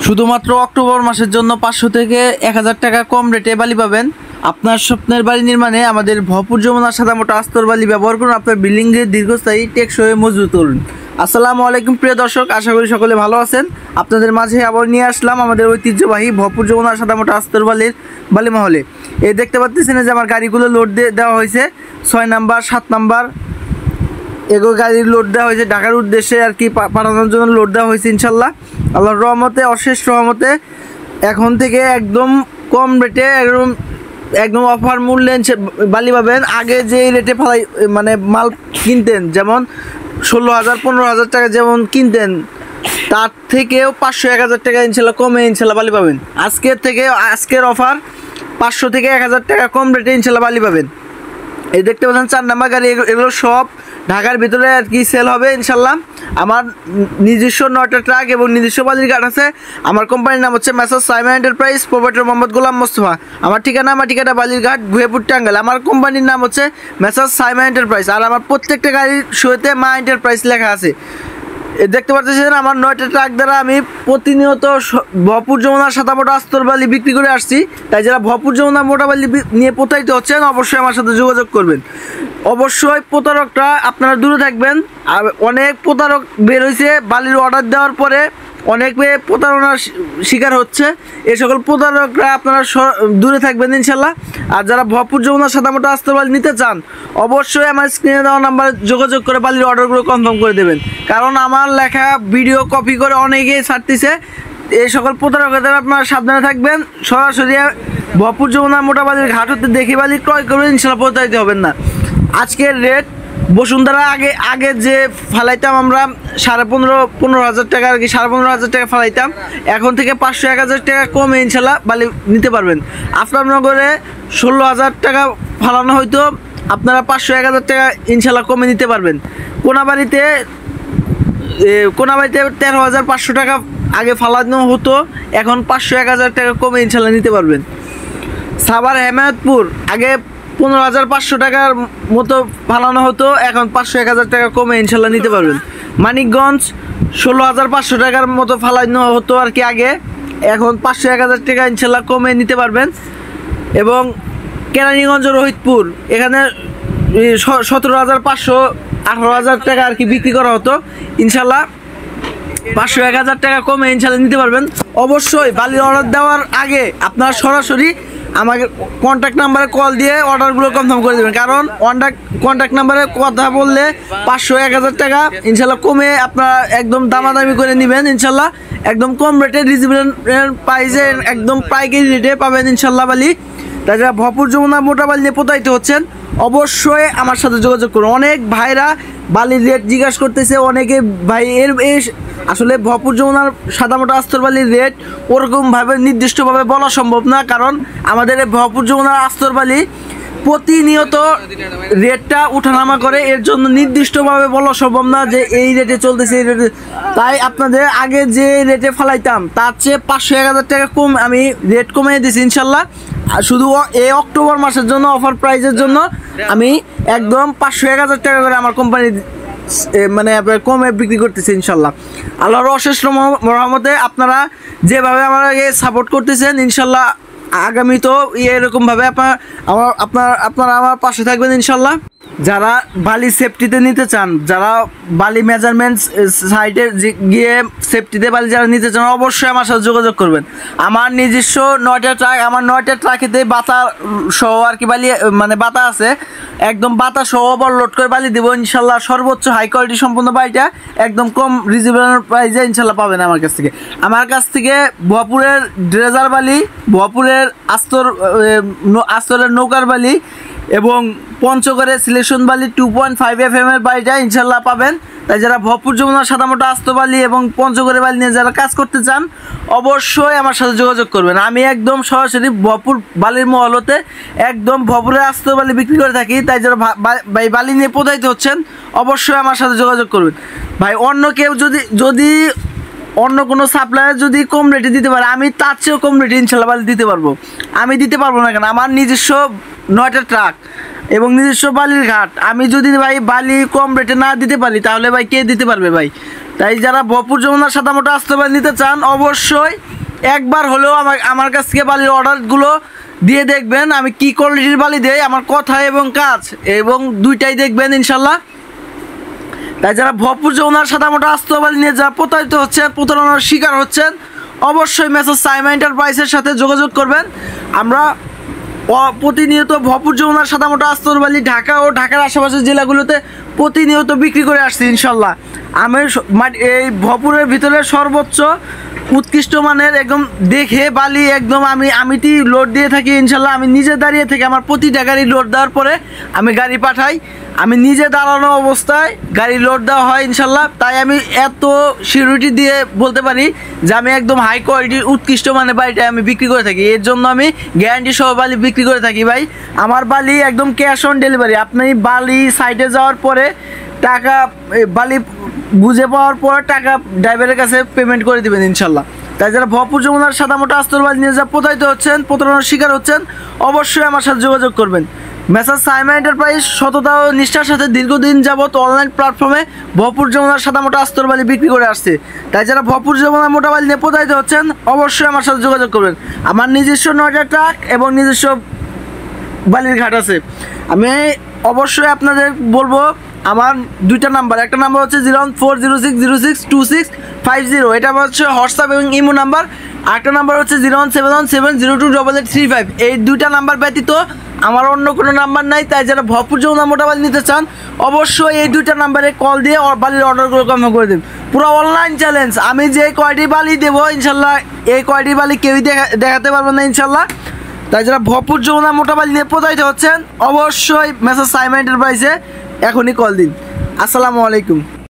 শুধুমাত্র অক্টোবর মাসের জন্য 500 থেকে 1000 টাকা কম রেটে বালি পাবেন। আপনার স্বপ্নের বাড়ি নির্মাণে আমাদের ভরপুর যমুনা সাদামাটা আস্তর বালি ব্যবহার করুন। আপনার বিল্ডিংয়ের দীর্ঘস্থায়ী টেকসই মজবুত করুন। আসসালামু আলাইকুম প্রিয় দর্শক, আশা করি সকলে ভালো আছেন। আপনাদের মাঝে আবার নিয়ে আসলাম আমাদের ঐতিহ্যবাহী ভরপুর যমুনা সাদামাটা আস্তর বালির বালি মহলে। এই দেখতে পাচ্ছেন যে আমার গাড়িগুলো লোড দেওয়া হয়েছে 6 নাম্বার 7 নাম্বার এগুলো গাড়ির লোড দেওয়া হয়েছে ঢাকার উদ্দেশ্যে আর কি পাঠানোর জন্য লোড দেওয়া হয়েছে। ইনশাল্লাহ আল্লাহর রহমতে অশেষ রহমতে এখন থেকে একদম কম রেটে একদম অফার মূল্যে বালি পাবেন। আগে যে রেটে মানে মাল কিনতেন, যেমন 16,000 15,000 টাকা যেমন কিনতেন, তার থেকেও 500-1000 টাকা ইনশাল্লাহ কমে ইনশাল্লাহ বালি পাবেন। আজকের অফার 500 থেকে 1000 টাকা কম রেটে ইনশাল্লাহ বালি পাবেন। এই দেখতে পাচ্ছেন 4 নাম্বার গাড়ি, এগুলো সব ঢাকার ভিতরে আর কি সেল হবে ইনশাল্লাহ। আমার নিজস্ব 9টা ট্রাক এবং নিজস্ব বালির ঘাট আছে। আমার কোম্পানির নাম হচ্ছে Messrs Simon enterprise, proprietor Mohammad Golam Mostafa. আমার ঠিকানা বালির ঘাট, ভুয়েপুর, টাঙ্গাইল। আমার কোম্পানির নাম হচ্ছে মেসার্স সাইমন এন্টারপ্রাইজ। আর আমার প্রত্যেকটা গাড়ির শোতে মা এন্টারপ্রাইজ লেখা আছে। দেখতে পাচ্ছেন আমার 9টা ট্রাক দ্বারা আমি প্রতিনিয়ত ভরপুর যমুনা সাদামাটা আস্তর বালি বিক্রি করে আসছি। তাই যারা ভরপুর যমুনা মোটা বালি নিয়ে প্রতারিত হচ্ছেন অবশ্যই আমার সাথে যোগাযোগ করবেন। অবশ্যই প্রতারকরা আপনারা দূরে থাকবেন। আর অনেক প্রতারক বের হয়েছে বালির অর্ডার দেওয়ার পরে অনেক প্রতারণার শিকার হচ্ছে। এই সকল প্রতারকরা আপনারা দূরে থাকবেন ইনশাল্লাহ। আর যারা ভরপুর যমুনা সাদামাটা আস্তর বালি নিতে চান অবশ্যই আমার স্ক্রিনে দেওয়া নাম্বারে যোগাযোগ করে বালির অর্ডারগুলো কনফার্ম করে দেবেন। কারণ আমার লেখা ভিডিও কপি করে অনেকেই ছাড়তেছে। এই সকল প্রতারকদের আপনারা সাবধানে থাকবেন। সরাসরি ভরপুর যমুনা মোটা বালির ঘাট হতে দেখি বালি ক্রয় করবেন, ইনশাল্লাহ প্রতারিত হবেন না। আজকের রেট বসুন্ধরা আগে যে ফালাইতাম আমরা 15,000 টাকা আর কি, 15,500 টাকা ফালাইতাম। এখন থেকে 500-1000 টাকা কমে ইনশাল্লাহ বালি নিতে পারবেন। আফতাবনগরে 16,000 টাকা ফালানো হয়তো, আপনারা 500-1000 টাকা ইনশাল্লাহ কমে নিতে পারবেন। কোনাবাড়িতে 13,500 টাকা আগে ফালানো হতো, এখন 500-1000 টাকা কমে ইনশাল্লাহ নিতে পারবেন। সাভার হেমায়তপুর আগে 15,500 টাকার মতো ফালানো হতো, এখন 500-1000 টাকা কমে ইনশাল্লাহ নিতে পারবেন। মানিকগঞ্জ 16,500 টাকার মতো ফালানো হতো আর কি আগে, এখন 500-1000 টাকা ইনশাল্লাহ কমে নিতে পারবেন। এবং কেরানীগঞ্জ রোহিতপুর এখানে 17,500 18,000 টাকা আর কি বিক্রি করা হতো, ইনশাল্লাহ 500-1000 টাকা কমে ইনশাল্লাহ নিতে পারবেন। অবশ্যই বালির অর্ডার দেওয়ার আগে আপনারা সরাসরি আমাকে কন্ট্যাক্ট নাম্বারে কল দিয়ে অর্ডারগুলো কনফার্ম করে দেবেন। কারণ কন্ট্যাক্ট নাম্বারে কথা বললে 500-1000 টাকা ইনশাল্লাহ কমে আপনারা একদম দামাদামি করে নেবেন ইনশাল্লাহ। একদম কম রেটে রিজনেবল প্রাইসে একদম পাইকারি রেটে পাবেন ইনশাল্লাহ বালি। তাই যারা ভরপুর যমুনা মোটা বালি নিয়ে প্রতারিত হচ্ছেন অবশ্যই আমার সাথে যোগাযোগ করুন। অনেক ভাইরা বালির রেট জিজ্ঞাসা করতেছে, অনেকে ভাই এর আসলে ভরপুর যমুনার সাদামাটা আস্তর বালির রেট ওরকমভাবে নির্দিষ্টভাবে বলা সম্ভব না। কারণ আমাদের এই ভরপুর যমুনার আস্তর বালি প্রতিনিয়ত রেটটা উঠানামা করে, এর জন্য নির্দিষ্টভাবে বলা সম্ভব না যে এই রেটে চলতেছে এই রেটে। তাই আপনাদের আগে যে রেটে ফালাইতাম তার চেয়ে 500-1000 টাকা কম আমি রেট কমিয়ে দিয়েছি ইনশাল্লাহ। শুধু এই অক্টোবর মাসের জন্য অফার প্রাইজের জন্য আমি একদম 500-1000 টাকা করে আমার কোম্পানি মানে কমে বিক্রি করতেছে ইনশাল্লাহ। আল্লাহর অশেষ রহমতে আপনারা যেভাবে আমাকে সাপোর্ট করতেছেন ইনশাল্লাহ আগামী তো এরকমভাবে আপনারা আমার পাশে থাকবেন ইনশাল্লাহ। যারা বালি সেফটিতে নিতে চান, যারা বালি মেজারমেন্ট সাইটে গিয়ে সেফটিতে বালি যারা নিতে চান অবশ্যই আমার সাথে যোগাযোগ করবেন। আমার নিজস্ব 9টা ট্রাক, আমার 9টা ট্রাকেতে বাতা সহ আর কি বালি মানে বাতা আছে, একদম বাতা সহ লোড করে বালি দেবো ইনশাল্লাহ। সর্বোচ্চ হাই কোয়ালিটি সম্পূর্ণ বালিটা একদম কম রিজনেবল প্রাইসে ইনশাল্লাহ পাবেন আমার কাছ থেকে। আমার কাছ থেকে ভুয়াপুরের ড্রেজার বালি, ভুয়াপুরের আস্তরের নৌকার বালি এবং পঞ্চগড়ের সিলেকশন বালি 2.5 FM এর বালিটা ইনশাল্লাহ পাবেন। তাই যারা ভরপুর যমুনা সাদামাটা আস্তর বালি এবং পঞ্চগড়ের বালি নিয়ে যারা কাজ করতে চান অবশ্যই আমার সাথে যোগাযোগ করবেন। আমি একদম সরাসরি ভরপুর বালির মহলতে একদম ভরপুরের আস্তর বালি বিক্রি করে থাকি। তাই যারা ভাই বালি নিয়ে প্রতারিত হচ্ছেন অবশ্যই আমার সাথে যোগাযোগ করবেন। ভাই অন্য কেউ যদি অন্য কোনো সাপ্লায়ার যদি কম রেটে দিতে পারে আমি তার চেয়েও কম রেটে ইনশাল্লাহ বালি দিতে পারবো। আমি দিতে পারবো না কেন, আমার নিজস্ব 9টা ট্রাক এবং নিজস্ব বালির ঘাট। আমি যদি ভাই বালি কম রেটে না দিতে পারি তাহলে ভাই কে দিতে পারবে ভাই? তাই যারা ভরপুর যমুনার সাদা মোটা আস্ত বালি নিতে চান অবশ্যই একবার হলেও আমার কাছ থেকে বালির অর্ডারগুলো দিয়ে দেখবেন আমি কি কোয়ালিটির বালি দেই, আমার কথা এবং কাজ এবং দুইটাই দেখবেন ইনশাল্লাহ। তাই যারা ভরপুর যমুনার সাদা মোটা আস্ত বালি নিয়ে যারা প্রতারিত হচ্ছেন, প্রতারণার শিকার হচ্ছেন, অবশ্যই মেসেজ সাইমা এন্টারপ্রাইজের সাথে যোগাযোগ করবেন। আমরা প্রতিনিয়ত ভরপুর যমুনার সাদা মোটা আস্তর বালি ঢাকা ও ঢাকার আশেপাশের জেলাগুলোতে প্রতিনিয়ত বিক্রি করে আসছি ইনশাল্লাহ। আমি এই ভরপুরের ভিতরে সর্বোচ্চ উৎকৃষ্ট মানের একদম দেখে বালি একদম আমিটি লোড দিয়ে থাকি ইনশাল্লাহ। আমি নিজে দাঁড়িয়ে থেকে আমার প্রতিটা গাড়ি লোড দেওয়ার পরে আমি গাড়ি পাঠাই, আমি নিজে দাঁড়ানো অবস্থায় গাড়ি লোড দেওয়া হয় ইনশাল্লাহ। তাই আমি এত সিকিউরিটি দিয়ে বলতে পারি যে আমি একদম হাই কোয়ালিটির উৎকৃষ্ট মানের বালিটা আমি বিক্রি করে থাকি। এর জন্য আমি গ্যারান্টি সহ বালি বিক্রি করে থাকি ভাই। আমার বালি একদম ক্যাশ অন ডেলিভারি। আপনি বালি সাইডে যাওয়ার পরে টাকা বালি বুঝে পাওয়ার পর টাকা ড্রাইভারের কাছে পেমেন্ট করে দেবেন ইনশাল্লাহ। তাই যারা ভরপুর যমুনার সাদা মোটা আস্তর বালি নিয়ে যা প্রতারিত হচ্ছেন, প্রতারণার শিকার হচ্ছেন, অবশ্যই আমার সাথে যোগাযোগ করবেন। মেসাজ সাইমা এন্টারপ্রাইজ সততা ও নিষ্ঠার সাথে দীর্ঘদিন যাবত অনলাইন প্ল্যাটফর্মে ভরপুর যমুনার সাদা মোটা আস্তর বালি বিক্রি করে আসছে। তাই যারা ভরপুর যমুনার মোটা বালি নিয়ে প্রতারিত হচ্ছেন অবশ্যই আমার সাথে যোগাযোগ করবেন। আমার নিজস্ব 9টা ট্রাক এবং নিজস্ব বালির ঘাট আছে। আমি অবশ্যই আপনাদের বলবো আমার দুইটা নাম্বার, একটা নাম্বার হচ্ছে 01406062650, এটা হচ্ছে হোয়াটসঅ্যাপ এবং ইমো নাম্বার। আরেকটা নাম্বার হচ্ছে 01717028835। এই দুইটা নাম্বার ব্যতীত আমার অন্য কোনো নাম্বার নাই। তাই যারা ভরপুর যমুনা মোটা বালি নিতে চান অবশ্যই এই দুইটা নাম্বারে কল দিয়ে বালির অর্ডারগুলো কনফার্ম করে দিন। পুরো অনলাইন চ্যালেঞ্জ, আমি যে কয়টি বালি দেবো ইনশাল্লাহ এই কয়টি বালি কেউই দেখাতে পারবো না ইনশাল্লাহ। তাই যারা ভরপুর যমুনা মোটা বালি নিয়ে প্রতারিত হচ্ছেন অবশ্যই মেসেজ সাইমা এন্টারপ্রাইজে এখনই কল দিন। আসসালামু আলাইকুম।